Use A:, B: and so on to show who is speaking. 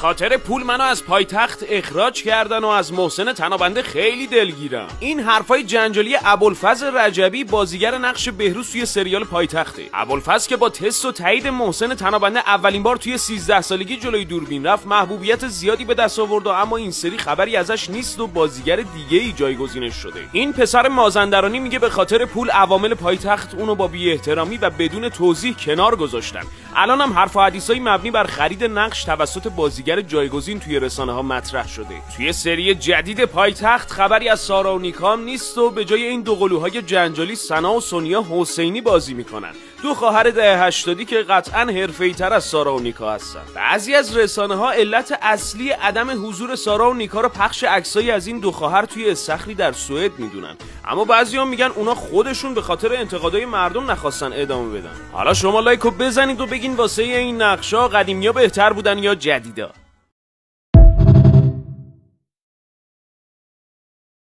A: خاطر پول منو از پایتخت اخراج کردن و از محسن تنابنده خیلی دلگیرم. این حرفای جنجالی ابوالفضل رجبی بازیگر نقش بهروز توی سریال پایتخته. ابوالفضل که با تست و تایید محسن تنابنده اولین بار توی 13 سالگی جلوی دوربین رفت، محبوبیت زیادی به دست آورد، اما این سری خبری ازش نیست و بازیگر دیگه‌ای جایگزینش شده. این پسر مازندرانی میگه به خاطر پول عوامل پایتخت اونو با بی‌احترامی و بدون توضیح کنار گذاشتن. الانم حرف و حدیثای مبنی بر خرید نقش توسط بازیگر جایگزین توی رسانه‌ها مطرح شده. توی سری جدید پایتخت خبری از سارا و نیکا نیست و به جای این دو قلوهای جنجالی سنا و سونیا حسینی بازی میکنن، دو خواهر دهه 80 که قطعاً حرفه‌ای‌تر از سارا و نیکا هستن. بعضی از رسانه‌ها علت اصلی عدم حضور سارا و نیکا رو پخش عکسایی از این دو خواهر توی استخری در سوئد میدونن، اما بعضی‌ها میگن اونا خودشون به خاطر انتقادهای مردم نخواستن ادامه بدن. حالا شما لایکو بزنید و بگین واسه این نقشا قدیمی‌ها بهتر بودن یا جدیدا.